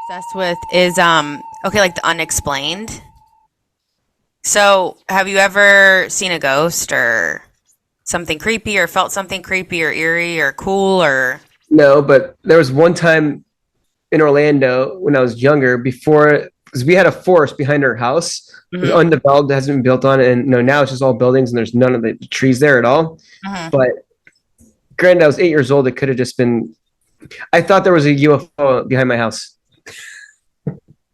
Obsessed with is okay, like the unexplained. So, have you ever seen a ghost or something creepy or felt something creepy or eerie or cool or No, but there was one time in Orlando when I was younger, before because we had a forest behind our house. It was Mhm. undeveloped, it hasn't been built on, and no, now it's just all buildings and there's none of the trees there at all. Mhm. But granted, I was 8 years old. It could have just been. I thought there was a UFO behind my house.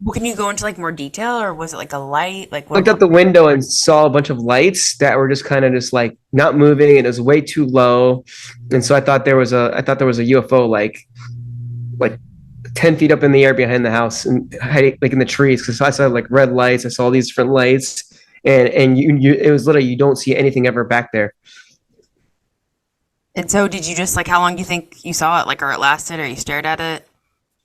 Well, can you go into like more detail or was it like a light? Like Looked out the window and saw a bunch of lights that were just kind of just like not moving, and it was way too low. And so I thought there was a UFO like 10 feet up in the air behind the house and like in the trees, because I saw like red lights. I saw these different lights, and you it was literally you don't see anything ever back there. And so did you just like how long do you think you saw it like or it lasted or you stared at it?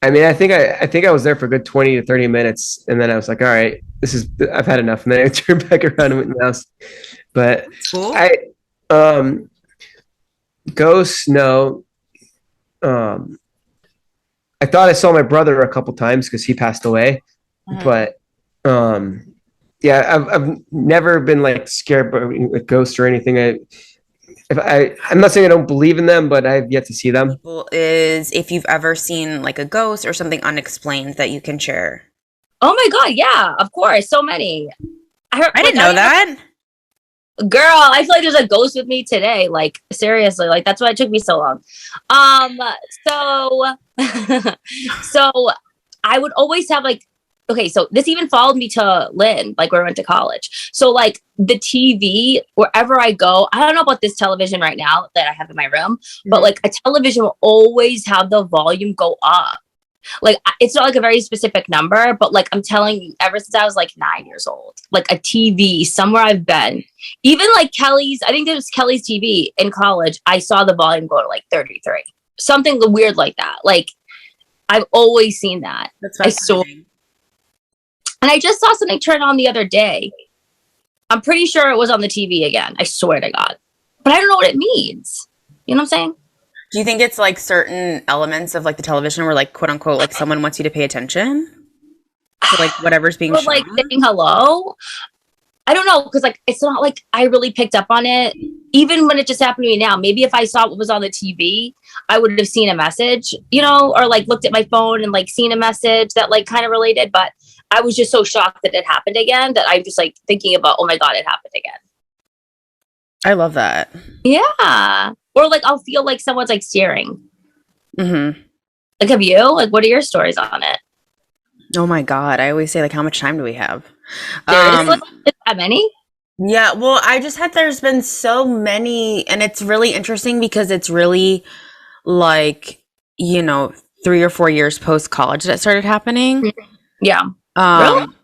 I mean, I think I was there for a good 20 to 30 minutes, and then I was like, all right, this is I've had enough, and then I turned back around and went in the house. But Cool. I um ghosts, no. Um I thought I saw my brother a couple times because he passed away, Mhm. but um yeah, I've never been like scared by a ghost or anything. I'm not saying I don't believe in them, but I've yet to see them. People is if you've ever seen like a ghost or something unexplained that you can share. Oh my god, yeah, of course, so many. I heard I like didn't I know have that. girl, I feel like there's a ghost with me today. Like seriously, like that's why it took me so long. Um, so so I would always have like okay, so this even followed me to Lynn, like where I went to college. So like the TV, wherever I go, I don't know about this television right now that I have in my room, but Mhm. like a television will always have the volume go up. Like it's not like a very specific number, but like I'm telling you, ever since I was like 9 years old, like a TV somewhere I've been, even like Kelly's, I think it was Kelly's TV in college. I saw the volume go to like 33, something weird like that. Like I've always seen that. That's I saw, fascinating. and I just saw something turn on the other day. I'm pretty sure it was on the TV again. I swear to God, but I don't know what it means. You know what I'm saying? Do you think it's like certain elements of like the television where like quote unquote like someone wants you to pay attention to like whatever's being Or like shown? saying hello. I don't know because like it's not like I really picked up on it. Even when it just happened to me now, maybe if I saw what was on the TV, I would have seen a message, you know, or like looked at my phone and like seen a message that like kind of related. But I was just so shocked that it happened again that I'm just like thinking about, oh my god, it happened again. I love that. Yeah, or like I'll feel like someone's like staring. Hmm. Like, have you? Like, what are your stories on it? Oh my God. I always say like how much time do we have? Seriously, Um is that many? yeah, well, I just had there's been so many and it's really interesting because it's really like, you know, 3 or 4 years post college that started happening. Yeah, really? Um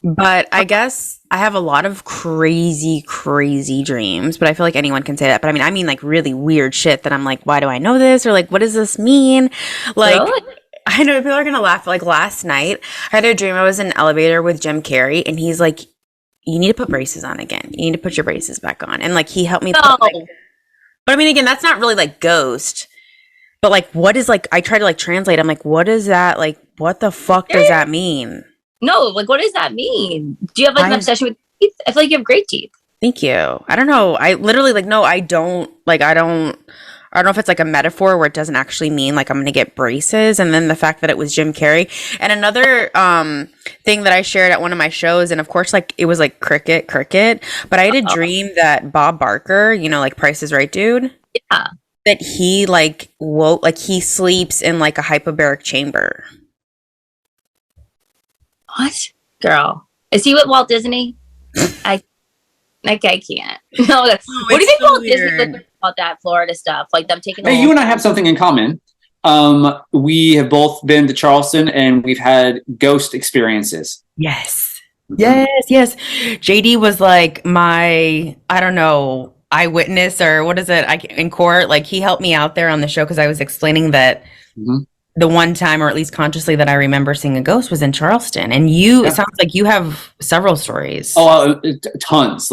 But I guess I have a lot of crazy, crazy dreams. But I feel like anyone can say that. But I mean, like really weird shit that I'm like, why do I know this? Or like, what does this mean? Like, Really? I know people are gonna laugh. Like last night, I had a dream I was in an elevator with Jim Carrey, and he's like, "You need to put braces on again. You need to put your braces back on." And like, he helped me put like. No, But I mean, again, that's not really like ghost. But like, what is like? I try to like translate. I'm like, what is that? Like, what the fuck does that mean? no. Like, what does that mean? Do you have like an I obsession with teeth? I feel like you have great teeth. Thank you. I don't know. I literally like no, I don't like I don't know if it's like a metaphor where it doesn't actually mean like I'm gonna get braces and then the fact that it was Jim Carrey. And another thing that I shared at one of my shows and of course like it was like cricket, but I had a Oh, dream that Bob Barker, you know, like Price is Right dude, yeah. that he like woke like he sleeps in like a hyperbaric chamber. What? Girl. Is he with Walt Disney? I like I can't. No, that's Oh, what do you it's think so Walt Disney would weird. think about that Florida stuff? Like them taking the Hey, whole you and I have something in common. We have both been to Charleston and we've had ghost experiences. Yes. Mhm. Yes. JD was like my, I don't know, eyewitness or what is it? In court, like he helped me out there on the show because I was explaining that Mhm. the one time, or at least consciously, that I remember seeing a ghost was in Charleston. And you, it Yeah. sounds like you have several stories. Tons.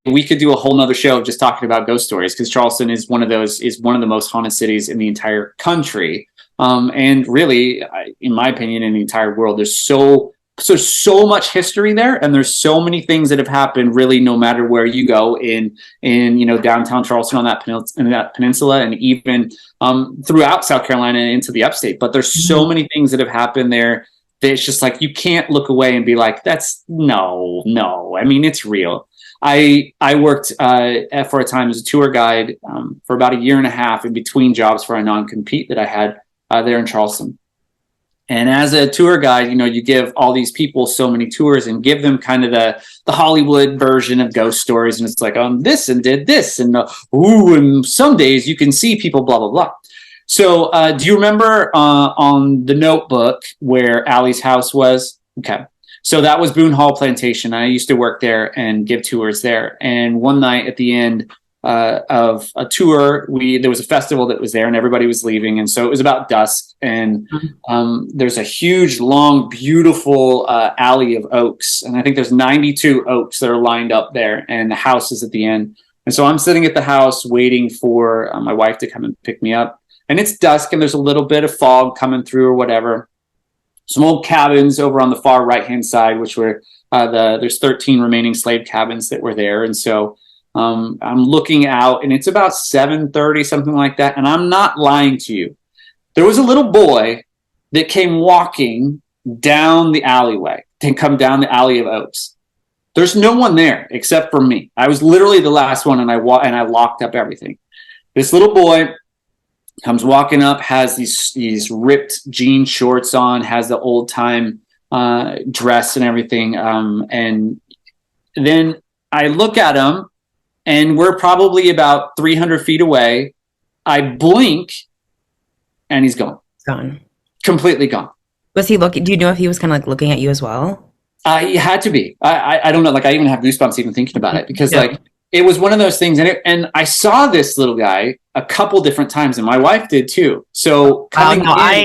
We could do a whole nother show just talking about ghost stories because Charleston is one of the most haunted cities in the entire country. And really, in my opinion, in the entire world, there's so much history there, and there's so many things that have happened really no matter where you go in downtown Charleston on that peninsula, and even throughout South Carolina and into the upstate. But there's so many things that have happened there that it's just like you can't look away and be like, that's no. I mean, it's real. I worked for a time as a tour guide for about a year and a half in between jobs for a non-compete that I had there in Charleston. And as a tour guide, you give all these people so many tours and give them kind of the Hollywood version of ghost stories. And it's like, this and did this. And and some days you can see people, blah, blah, blah. So do you remember on The Notebook where Allie's house was? Okay. So that was Boone Hall Plantation. I used to work there and give tours there. And one night at the end of a tour, there was a festival that was there and everybody was leaving. And so it was about dusk. And there's a huge, long, beautiful alley of oaks. And I think there's 92 oaks that are lined up there. And the house is at the end. And so I'm sitting at the house waiting for my wife to come and pick me up. And it's dusk and there's a little bit of fog coming through or whatever. Some old cabins over on the far right-hand side, which were there's 13 remaining slave cabins that were there. And so I'm looking out and it's about 7:30, something like that. And I'm not lying to you. There was a little boy that came walking down the alleyway, to come down the alley of oaks. There's no one there except for me. I was literally the last one and I locked up everything. This little boy comes walking up, has these ripped jean shorts on, has the old time dress and everything. And then I look at him and we're probably about 300 feet away. I blink and he's gone. Gone. Completely gone. Was he looking? Do you know if he was kind of like looking at you as well? He had to be. I don't know. Like I even have goosebumps even thinking about it because like it was one of those things. And I saw this little guy a couple different times and my wife did too. So coming into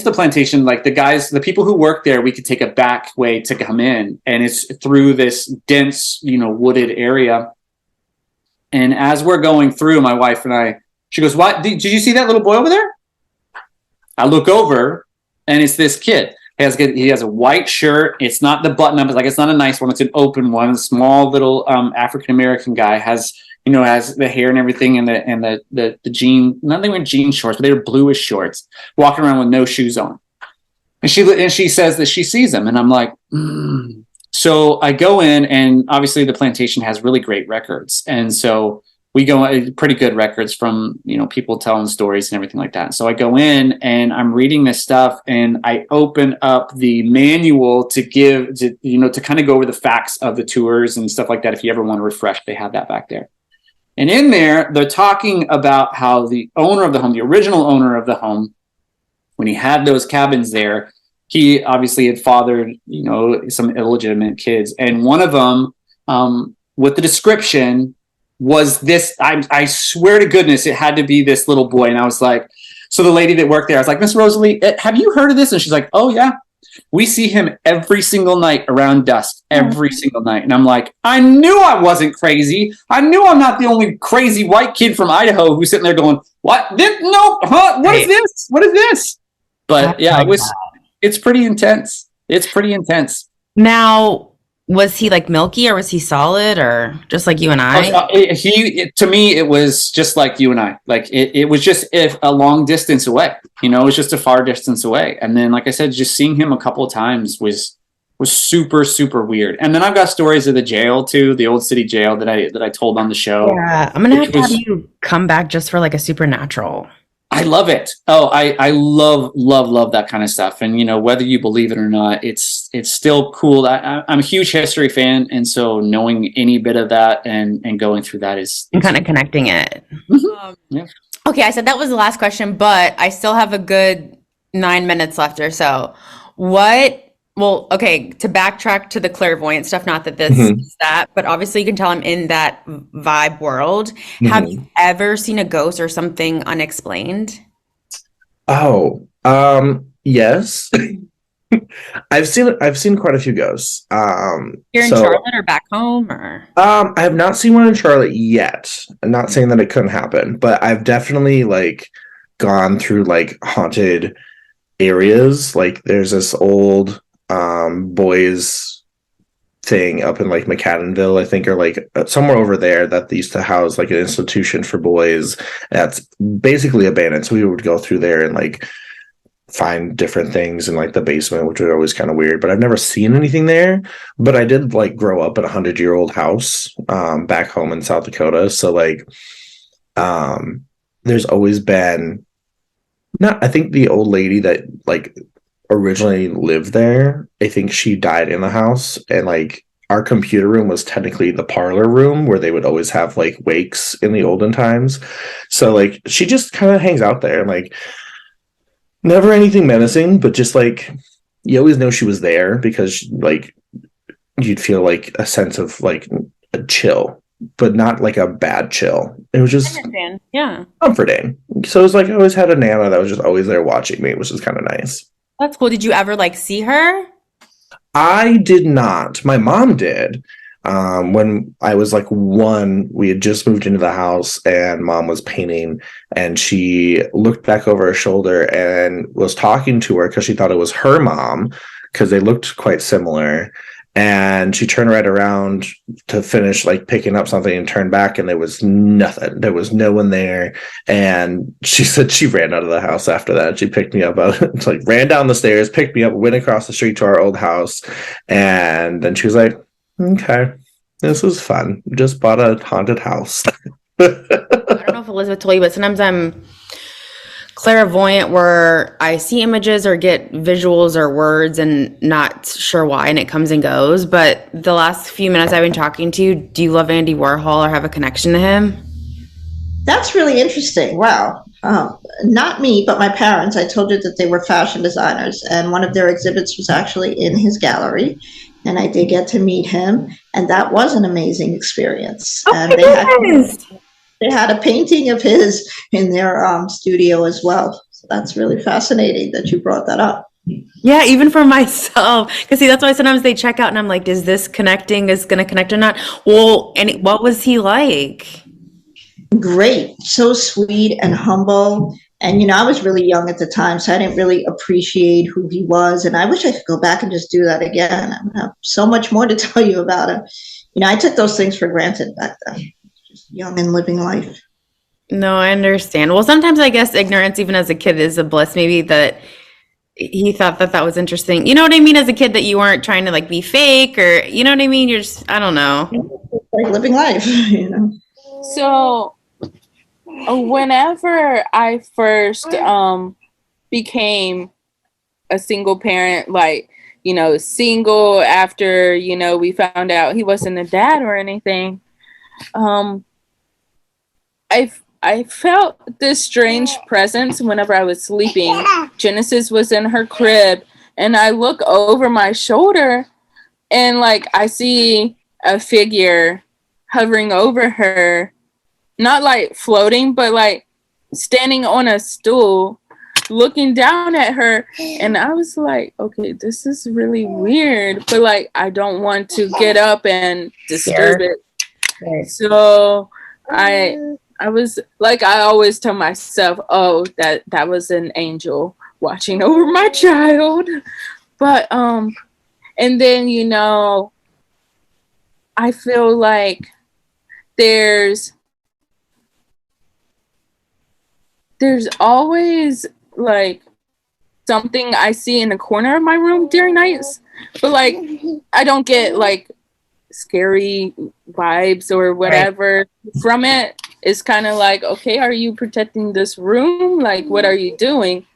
the plantation, like the people who work there, we could take a back way to come in and it's through this dense, wooded area. And as we're going through, my wife and I, she goes, "What? Did you see that little boy over there?" I look over and it's this kid. He has a white shirt. It's not the button up. It's not a nice one. It's an open one. A small little African-American guy has the hair and everything and the jean, not even jean shorts, but they were bluish shorts, walking around with no shoes on. And she says that she sees him. And I'm like, So I go in and obviously the plantation has really great records. And so we go pretty good records from, people telling stories and everything like that. So I go in and I'm reading this stuff and I open up the manual to kind of go over the facts of the tours and stuff like that. If you ever want to refresh, they have that back there. And in there, they're talking about how the owner of the home, the original owner of the home, when he had those cabins there, he obviously had fathered, some illegitimate kids. And one of them, with the description, was this, I swear to goodness, it had to be this little boy. And I was like, so the lady that worked there, I was like, "Miss Rosalie, have you heard of this?" And she's like, "Oh yeah, we see him every single night around dusk, every single night." And I'm like, I knew I wasn't crazy. I knew I'm not the only crazy white kid from Idaho who's sitting there going, "What? What is this? What is this?" But yeah, it's pretty intense. It's pretty intense. Now, was he like milky or was he solid or just like you and I? To me, it was just like you and I. Like it was just a long distance away. It was just a far distance away. And then, like I said, just seeing him a couple of times was super, super weird. And then I've got stories of the jail too, the old city jail that I told on the show. Yeah, I'm gonna have to have you come back just for like a supernatural. I love it. Oh, I love that kind of stuff. And, whether you believe it or not, it's still cool. I'm a huge history fan. And so knowing any bit of that and going through that is kind of connecting it. Yeah. Okay. I said that was the last question, but I still have a good 9 minutes left or so. To backtrack to the clairvoyant stuff, not that this is that, but obviously you can tell I'm in that vibe world. Have you ever seen a ghost or something unexplained? Oh, yes. I've seen quite a few ghosts. Here in So Charlotte or back home or? I have not seen one in Charlotte yet. I'm not saying that it couldn't happen, but I've definitely like gone through like haunted areas. Like there's this old boys thing up in like McAdamville, I think, or like somewhere over there that they used to house like an institution for boys that's basically abandoned. So we would go through there and like find different things in like the basement, which was always kind of weird. But I've never seen anything there. But I did like grow up in a 100-year-old house back home in South Dakota. So like there's always been not, I think the old lady that like originally lived there, I think she died in the house, and like our computer room was technically the parlor room where they would always have like wakes in the olden times. So like she just kind of hangs out there and like never anything menacing, but just like you always know she was there because like you'd feel like a sense of like a chill, but not like a bad chill. It was just yeah, comforting. So it was like I always had a Nana that was just always there watching me, which is kind of nice. That's cool. Did you ever like see her? I did not. My mom did. When I was like 1, we had just moved into the house and mom was painting, and she looked back over her shoulder and was talking to her because she thought it was her mom because they looked quite similar. And she turned right around to finish like picking up something and turned back, and there was nothing. There was no one there. And she said she ran out of the house after that. She picked me up, like ran down the stairs, picked me up, went across the street to our old house. And then she was like, okay, this was fun. Just bought a haunted house. I don't know if Elizabeth told you, but sometimes I'm clairvoyant where I see images or get visuals or words and not sure why, and it comes and goes. But the last few minutes I've been talking to you, do you love Andy Warhol or have a connection to him? That's really interesting. Wow. Not me, but my parents. I told you that they were fashion designers, and one of their exhibits was actually in his gallery. And I did get to meet him, and that was an amazing experience. Oh, and they had a painting of his in their studio as well. So that's really fascinating that you brought that up. Yeah, even for myself. Because see, that's why sometimes they check out and I'm like, is this connecting? Is going to connect or not? Well, and what was he like? Great. So sweet and humble. And, you know, I was really young at the time, so I didn't really appreciate who he was. And I wish I could go back and just do that again. I would have so much more to tell you about him. You know, I took those things for granted back then. Just young and living life. No, I understand. Well, sometimes I guess ignorance, even as a kid, is a bliss. Maybe that he thought that that was interesting. You know what I mean? As a kid, that you weren't trying to like be fake, or you know what I mean? You're just, I don't know. It's like living life, you know. So whenever I first became a single parent, like, you know, single after, you know, we found out he wasn't a dad or anything, I felt this strange presence whenever I was sleeping. Genesis was in her crib, and I look over my shoulder, and like I see a figure hovering over her, not like floating, but like standing on a stool, looking down at her. And I was like, okay, this is really weird, but like I don't want to get up and disturb it. Right. So I was like, I always tell myself, oh, that was an angel watching over my child. But and then, you know, I feel like there's always like something I see in the corner of my room during nights, but like I don't get like scary vibes or whatever from it. It's kind of like, okay, are you protecting this room? Like, what are you doing?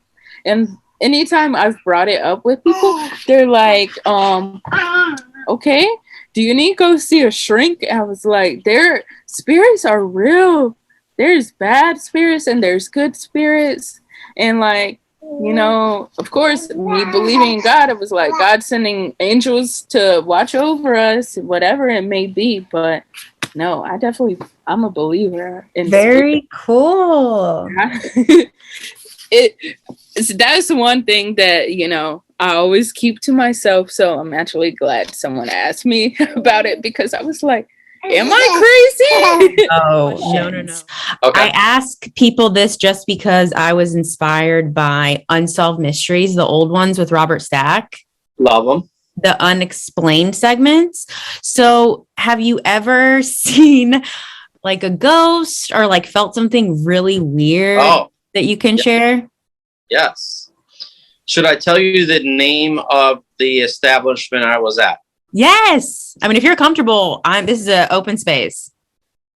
And anytime I've brought it up with people, they're like, okay, do you need to go see a shrink? I was like, their spirits are real. There's bad spirits and there's good spirits. And like, you know, of course, me believing in God, it was like God sending angels to watch over us, whatever it may be. But no, I'm a believer in very cool. That's one thing that, you know, I always keep to myself. So I'm actually glad someone asked me about it, because I was like, am I crazy? Oh, no. Okay. I ask people this just because I was inspired by Unsolved Mysteries, the old ones with Robert Stack, Love them. the Unexplained segments. So have you ever seen like a ghost or like felt something really weird that you can share? Yes. Should I tell you the name of the establishment I was at? Yes. I mean, if you're comfortable, this is an open space.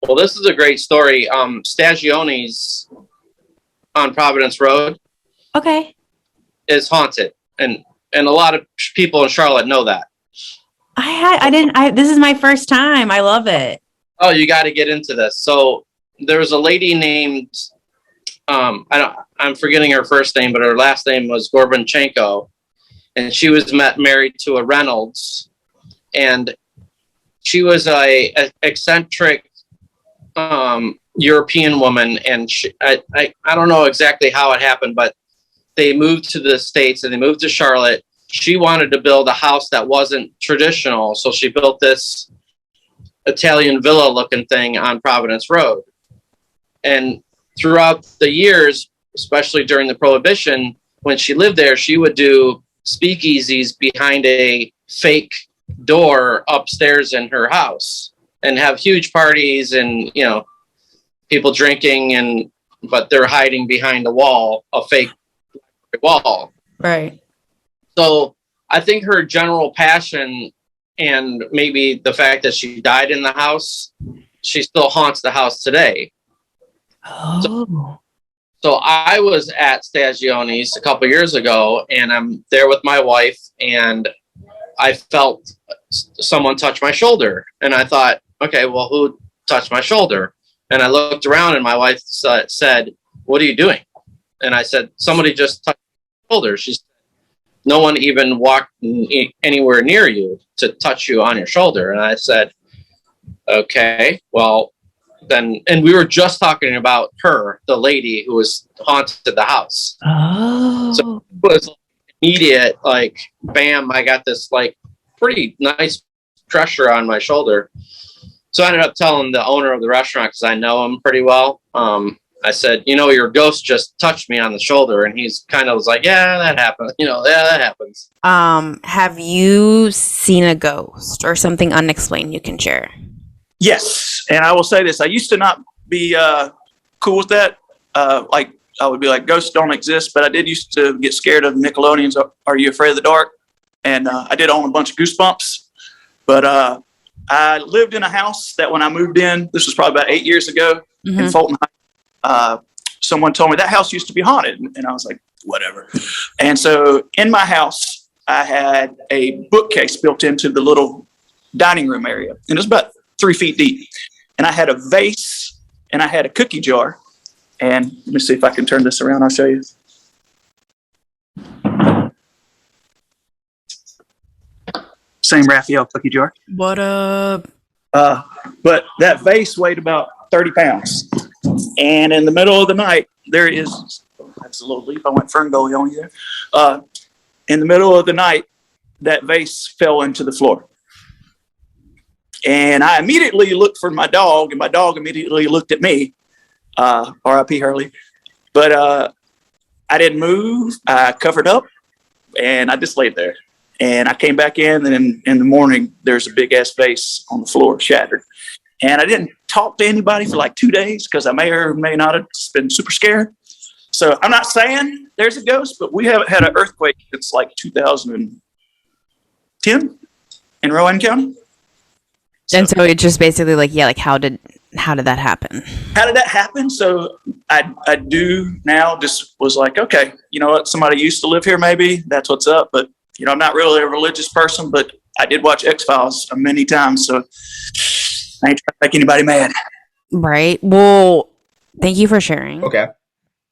Well, this is a great story. Stagione's on Providence Road Okay. is haunted, and a lot of people in Charlotte know that. This is my first time. I love it. Oh, you got to get into this. So there was a lady named, I'm forgetting her first name, but her last name was Gorbanchenko, and she was married to a Reynolds, and she was a eccentric European woman, and I don't know exactly how it happened, but they moved to the States and they moved to Charlotte. She wanted to build a house that wasn't traditional, so she built this Italian villa looking thing on Providence Road. And throughout the years, especially during the Prohibition, when she lived there, she would do speakeasies behind a fake door upstairs in her house and have huge parties and, you know, people drinking, but they're hiding behind a wall, a fake wall. Right. So I think her general passion, and maybe the fact that she died in the house, she still haunts the house today. Oh. So I was at Stagione's a couple years ago, and I'm there with my wife, and I felt someone touch my shoulder. And I thought, okay, well, who touched my shoulder? And I looked around, and my wife said, "What are you doing?" And I said, "Somebody just touched my shoulder." She said, "No one even walked anywhere near you to touch you on your shoulder." And I said, "Okay, well, then," and we were just talking about her, the lady who was haunted the house. Oh. So it was immediate, like, bam, I got this like pretty nice pressure on my shoulder. So I ended up telling the owner of the restaurant, because I know him pretty well. I said, "You know, your ghost just touched me on the shoulder," and he's kind of was like, "Yeah, that happened. You know, yeah, that happens." Have you seen a ghost or something unexplained you can share? Yes, and I will say this: I used to not be cool with that. Like I would be like, ghosts don't exist, but I did used to get scared of Nickelodeon's "Are You Afraid of the Dark?" And I did own a bunch of Goosebumps. But I lived in a house that when I moved in, this was probably about 8 years ago in Fulton Heights. Someone told me that house used to be haunted, and I was like, whatever. And so in my house, I had a bookcase built into the little dining room area, and it was about 3 feet deep. And I had a vase, and I had a cookie jar. And let me see if I can turn this around. I'll show you. Same Raphael cookie jar. What up? But that vase weighed about 30 pounds. And in the middle of the night, there is, that's a little leap. I went Ferngully on you there. In the middle of the night, that vase fell into the floor. And I immediately looked for my dog, and my dog immediately looked at me. R.I.P. Hurley. But I didn't move. I covered up, and I just laid there. And I came back in, and in the morning, there's a big-ass vase on the floor, shattered. And I didn't talk to anybody for like 2 days because I may or may not have just been super scared. So I'm not saying there's a ghost, but we haven't had an earthquake since like 2010 in Rowan County. And so it's just basically like, yeah, like how did that happen? How did that happen? So I do now just was like, okay, you know what? Somebody used to live here. Maybe that's what's up. But, you know, I'm not really a religious person, but I did watch X-Files many times. So I ain't trying to make anybody mad. Right. Well, thank you for sharing. Okay.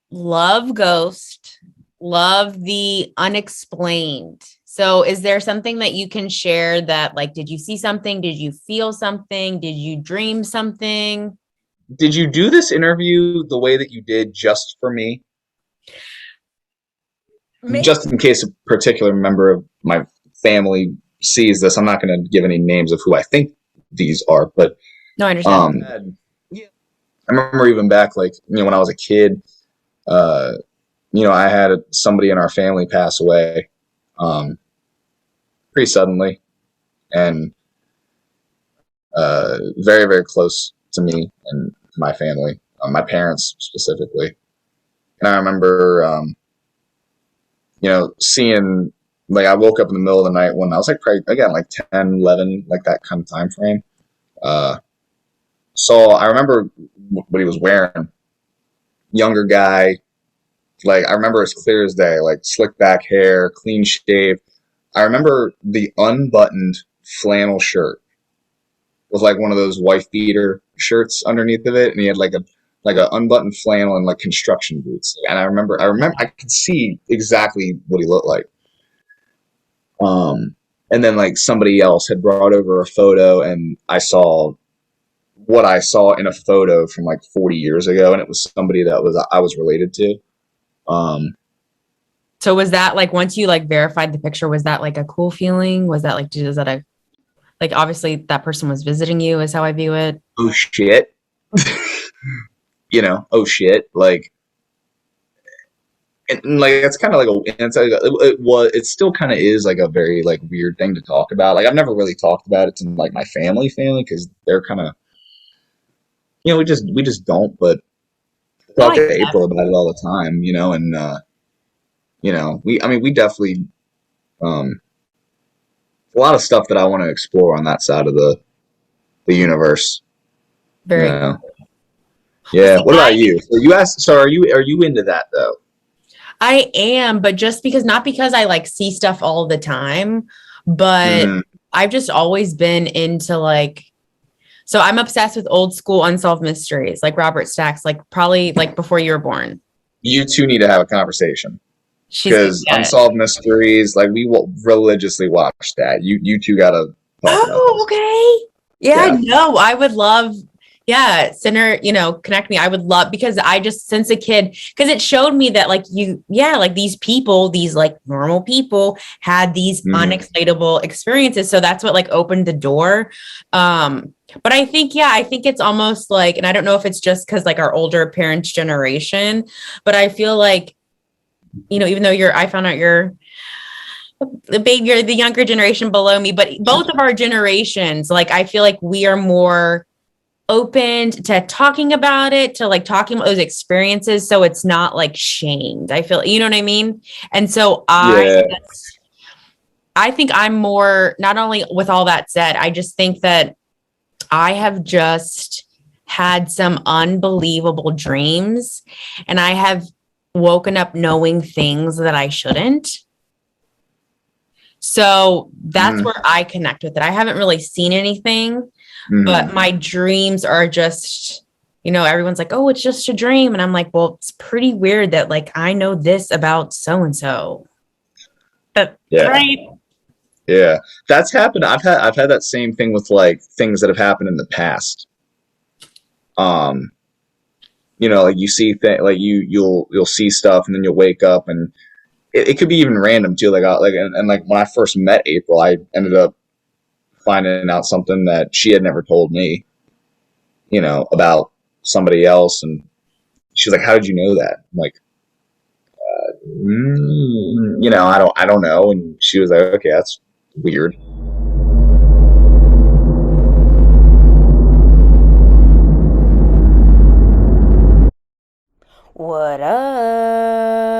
Love Ghost. Love the Unexplained. So is there something that you can share that, like, did you see something? Did you feel something? Did you dream something? Did you do this interview the way that you did just for me? just in case a particular member of my family sees this, I'm not going to give any names of who I think these are, but No, I understand. I remember even back, like, when I was a kid, I had somebody in our family pass away pretty suddenly, and very, very close to me and my family, my parents specifically. And I remember, seeing, like, I woke up in the middle of the night when I was like, probably, again, like 10, 11, like that kind of time frame. So I remember what he was wearing. Younger guy. Like, I remember as clear as day, like slick back hair, clean shave. I remember the unbuttoned flannel shirt with like one of those wife beater shirts underneath of it, and he had like a unbuttoned flannel and like construction boots. And I remember I could see exactly what he looked like. And then like somebody else had brought over a photo, and I saw what I saw in a photo from like 40 years ago, and it was somebody that I was related to. So was that like, once you like verified the picture, was that like a cool feeling? Was that like, like, obviously that person was visiting you is how I view it. Oh shit. Oh shit. Like, and like, it's kind of like it still kind of is like a very like weird thing to talk about. Like, I've never really talked about it to like my family, because they're kind of, we just don't, but I talk to April about it all the time, and, we definitely, a lot of stuff that I want to explore on that side of the universe. Very cool. Yeah. What about you? So you asked, so are you into that though? I am, but just not because I like see stuff all the time, but I've just always been into like, so I'm obsessed with old school unsolved mysteries, like Robert Stack's, like probably like before you were born. You two need to have a conversation, because unsolved mysteries, like, we will religiously watch that. You two gotta talk about this. Okay. Yeah, no, I would love, Sinner, connect me. I would love, because I just, since a kid, because it showed me that like like these people, these like normal people had these unexplainable experiences. So that's what like opened the door. But I think it's almost like, and I don't know if it's just because like our older parents' generation, but I feel like, even though I found out you're the younger generation below me, but both of our generations, like, I feel like we are more open to talking about it, to like talking about those experiences, so it's not like shamed. I feel, you know what I mean? And so I think I'm more, not only with all that said, I just think that I have just had some unbelievable dreams, and I have woken up knowing things that I shouldn't. So that's where I connect with it. I haven't really seen anything, but my dreams are just, everyone's like, oh, it's just a dream. And I'm like, well, it's pretty weird that like, I know this about so-and-so. Right. Yeah, that's happened. I've had that same thing with like things that have happened in the past. Like you see like you'll see stuff, and then you'll wake up, and it could be even random too. Like like when I first met April, I ended up finding out something that she had never told me, about somebody else, and she was like, "How did you know that?" I'm like, I don't know. And she was like, "Okay, that's weird." What up?